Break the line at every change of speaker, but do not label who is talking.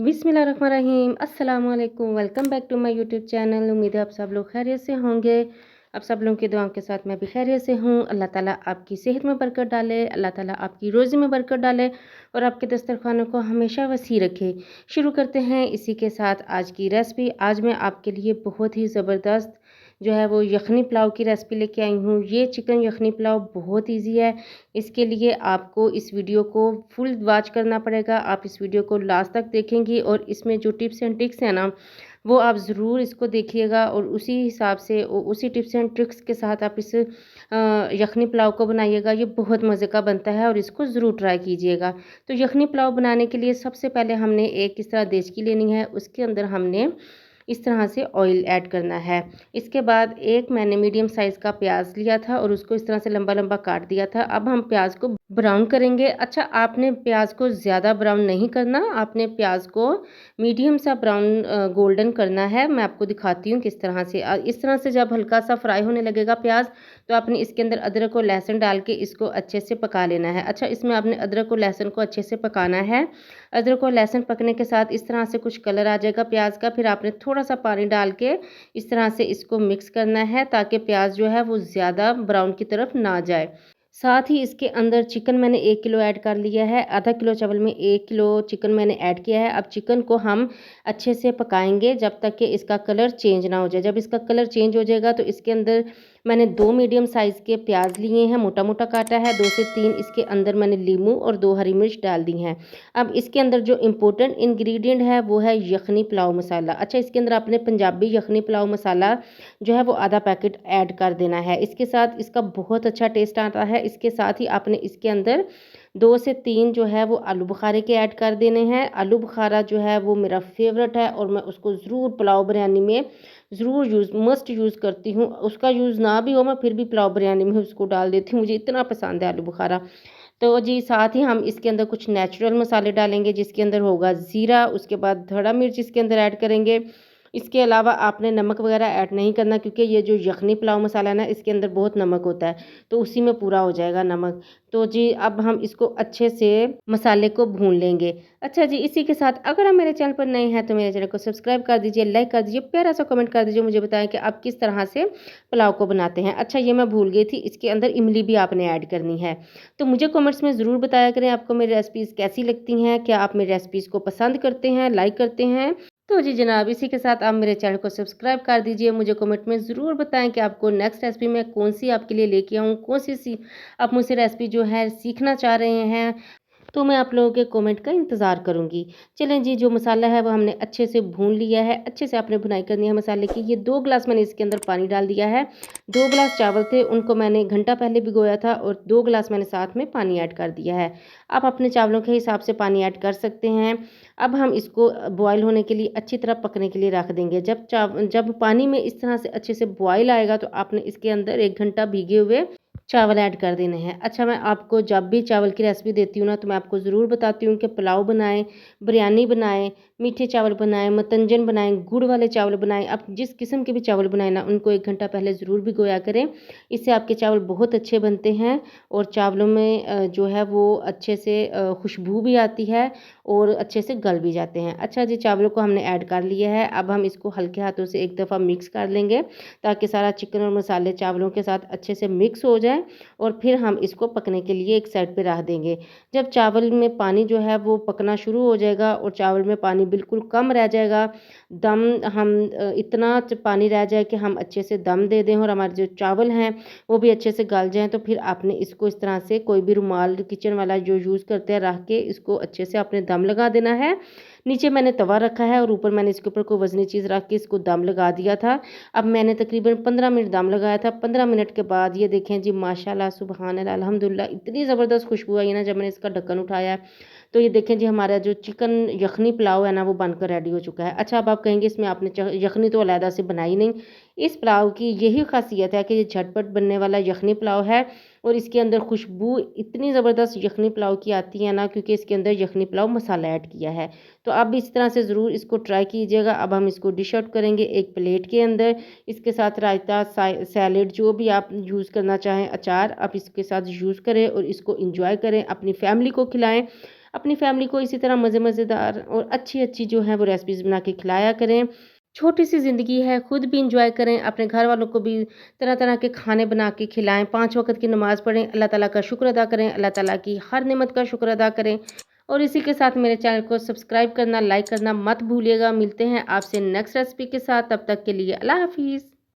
बिस्मिल्लाहिर्रहमानिर्रहीम अस्सलाम वालेकुम। Welcome back to my YouTube channel. उम्मीद है आप सब लोग खैरियत से होंगे। आप सब लोगों की दुआओं के साथ मैं भी खैरियत से हूँ। अल्लाह ताला आपकी सेहत में बरकत डाले, अल्लाह ताला आपकी रोज़ी में बरकत डाले और आपके दस्तरखानों को हमेशा वसी रखे। शुरू करते हैं इसी के साथ आज की रेसिपी। आज मैं आपके लिए बहुत ही ज़बरदस्त जो है वो यखनी पुलाव की रेसिपी लेके आई हूँ। ये चिकन यखनी पुलाव बहुत ईजी है। इसके लिए आपको इस वीडियो को फुल वॉच करना पड़ेगा। आप इस वीडियो को लास्ट तक देखेंगी और इसमें जो टिप्स एंड ट्रिक्स हैं ना, वो आप इसको देखिएगा और उसी हिसाब से उसी टिप्स एंड ट्रिक्स के साथ आप इस यखनी पुलाव को बनाइएगा। ये बहुत मज़े का बनता है और इसको ज़रूर ट्राई कीजिएगा। तो यखनी पुलाव बनाने के लिए सबसे पहले हमने एक इस तरह देचकी लेनी है। उसके अंदर हमने इस तरह से ऑयल ऐड करना है। इसके बाद एक मैंने मीडियम साइज़ का प्याज लिया था और उसको इस तरह से लंबा लंबा काट दिया था। अब हम प्याज को ब्राउन करेंगे। अच्छा, आपने प्याज को ज़्यादा ब्राउन नहीं करना, आपने प्याज को मीडियम सा ब्राउन गोल्डन करना है। मैं आपको दिखाती हूँ किस तरह से। इस तरह से जब हल्का सा फ्राई होने लगेगा प्याज, तो आपने इसके अंदर अदरक और लहसुन डाल के इसको अच्छे से पका लेना है। अच्छा, इसमें आपने अदरक और लहसुन को अच्छे से पकाना है। अदरक और लहसुन पकने के साथ इस तरह से कुछ कलर आ जाएगा प्याज का। फिर आपने थोड़ा सा पानी डाल के इस तरह से इसको मिक्स करना है ताकि प्याज जो है वो ज़्यादा ब्राउन की तरफ ना जाए। साथ ही इसके अंदर चिकन मैंने 1 किलो ऐड कर लिया है। आधा किलो चावल में 1 किलो चिकन मैंने ऐड किया है। अब चिकन को हम अच्छे से पकाएंगे जब तक कि इसका कलर चेंज ना हो जाए। जब इसका कलर चेंज हो जाएगा तो इसके अंदर मैंने 2 मीडियम साइज़ के प्याज लिए हैं, मोटा मोटा काटा है। 2 से 3 इसके अंदर मैंने लीमू और 2 हरी मिर्च डाल दी हैं। अब इसके अंदर जो इम्पोर्टेंट इंग्रेडिएंट है वो है यखनी पुलाव मसाला। अच्छा, इसके अंदर आपने पंजाबी यखनी पुलाव मसाला जो है वो आधा पैकेट ऐड कर देना है। इसके साथ इसका बहुत अच्छा टेस्ट आता है। इसके साथ ही आपने इसके अंदर 2 से 3 जो है वो आलू बुखारे के ऐड कर देने हैं। आलू बुखारा जो है वो मेरा फेवरेट है और मैं उसको ज़रूर पुलाव बिरयानी में ज़रूर मस्ट यूज़ करती हूँ। उसका यूज़ ना भी हो, मैं फिर भी पुलाव बिरयानी में उसको डाल देती हूँ, मुझे इतना पसंद है आलू बुखारा। तो जी, साथ ही हम इसके अंदर कुछ नेचुरल मसाले डालेंगे जिसके अंदर होगा ज़ीरा, उसके बाद धड़ा मिर्च इसके अंदर ऐड करेंगे। इसके अलावा आपने नमक वगैरह ऐड नहीं करना क्योंकि ये जो यखनी पुलाव मसाला है ना, इसके अंदर बहुत नमक होता है, तो उसी में पूरा हो जाएगा नमक। तो जी, अब हम इसको अच्छे से मसाले को भून लेंगे। अच्छा जी, इसी के साथ अगर आप मेरे चैनल पर नए हैं तो मेरे चैनल को सब्सक्राइब कर दीजिए, लाइक कर दीजिए, प्यारा सा कमेंट कर दीजिए, मुझे बताएं कि आप किस तरह से पुलाव को बनाते हैं। अच्छा, ये मैं भूल गई थी, इसके अंदर इमली भी आपने ऐड करनी है। तो मुझे कमेंट्स में ज़रूर बताया करें आपको मेरी रेसिपीज़ कैसी लगती हैं, क्या आप मेरी रेसिपीज़ को पसंद करते हैं, लाइक करते हैं। तो जी जनाब, इसी के साथ आप मेरे चैनल को सब्सक्राइब कर दीजिए। मुझे कमेंट में ज़रूर बताएं कि आपको नेक्स्ट रेसिपी में कौन-सी आपके लिए लेके आऊँ, कौन-सी आप मुझसे रेसिपी जो है सीखना चाह रहे हैं। तो मैं आप लोगों के कमेंट का इंतज़ार करूँगी। चलें जी, जो मसाला है वो हमने अच्छे से भून लिया है, अच्छे से आपने भुनाई करनी है मसाले की। ये 2 ग्लास मैंने इसके अंदर पानी डाल दिया है। 2 ग्लास चावल थे, उनको मैंने घंटा पहले भिगोया था और 2 ग्लास मैंने साथ में पानी ऐड कर दिया है। आप अपने चावलों के हिसाब से पानी ऐड कर सकते हैं। अब हम इसको बॉयल होने के लिए अच्छी तरह पकने के लिए रख देंगे। जब पानी में इस तरह से अच्छे से बॉयल आएगा तो आपने इसके अंदर 1 घंटा भीगे हुए चावल ऐड कर देने हैं। अच्छा, मैं आपको जब भी चावल की रेसिपी देती हूँ ना, तो मैं आपको ज़रूर बताती हूँ कि पुलाव बनाएँ, बिरयानी बनाएँ, मीठे चावल बनाएँ, मतंजन बनाएँ, गुड़ वाले चावल बनाएँ। आप जिस किस्म के भी चावल बनाएँ ना, उनको 1 घंटा पहले ज़रूर भिगोया करें। इससे आपके चावल बहुत अच्छे बनते हैं और चावलों में जो है वो अच्छे से खुशबू भी आती है और अच्छे से गल भी जाते हैं। अच्छा जी, चावलों को हमने ऐड कर लिया है। अब हम इसको हल्के हाथों से एक दफ़ा मिक्स कर लेंगे ताकि सारा चिकन और मसाले चावलों के साथ अच्छे से मिक्स हो जाए और फिर हम इसको पकने के लिए एक साइड पे रख देंगे। जब चावल में पानी जो है वो पकना शुरू हो जाएगा और चावल में पानी बिल्कुल कम रह जाएगा, दम हम इतना पानी रह जाए कि हम अच्छे से दम दे दें और हमारे जो चावल हैं वो भी अच्छे से गल जाएँ, तो फिर आपने इसको इस तरह से कोई भी रुमाल किचन वाला जो यूज़ करते हैं रख के इसको अच्छे से आपने दम लगा देना है। नीचे मैंने तवा रखा है और ऊपर मैंने इसके ऊपर कोई वज़नी चीज़ रख के इसको दम लगा दिया था। अब मैंने तकरीबन 15 मिनट दम लगाया था। 15 मिनट के बाद ये देखें जी, माशाल्लाह सुबहान अल्लाह अल्हम्दुलिल्लाह, इतनी ज़बरदस्त खुशबू आई है ना जब मैंने इसका ढक्कन उठाया। तो ये देखें जी, हमारा जो चिकन यखनी पुलाव है ना वो बनकर रेडी हो चुका है। अच्छा, अब आप कहेंगे इसमें आपने यखनी तो अलहदा से बनाई नहीं। इस पुलाव की यही ख़ासियत है कि ये झटपट बनने वाला यखनी पुलाव है और इसके अंदर खुशबू इतनी ज़बरदस्त यखनी पुलाव की आती है ना, क्योंकि इसके अंदर यखनी पुलाव मसाला ऐड किया है। तो आप भी इस तरह से ज़रूर इसको ट्राई कीजिएगा। अब हम इसको डिश आउट करेंगे एक प्लेट के अंदर। इसके साथ रायता, सैलेड जो भी आप यूज़ करना चाहें, अचार आप इसके साथ यूज़ करें और इसको इंजॉय करें, अपनी फैमिली को खिलाएं। अपनी फैमिली को इसी तरह मज़ेदार और अच्छी-अच्छी जो है वो रेसिपीज़ बना के खिलाया करें। छोटी-सी ज़िंदगी है, खुद भी एन्जॉय करें, अपने घर वालों को भी तरह-तरह के खाने बना के खिलाएँ, 5 वक़्त की नमाज़ पढ़ें, अल्लाह ताला का शुक्र अदा करें, अल्लाह ताला की हर नेमत का शुक्र अदा करें। और इसी के साथ मेरे चैनल को सब्सक्राइब करना, लाइक करना मत भूलिएगा। मिलते हैं आपसे नेक्स्ट रेसिपी के साथ, तब तक के लिए अल्लाह हाफ़िज़।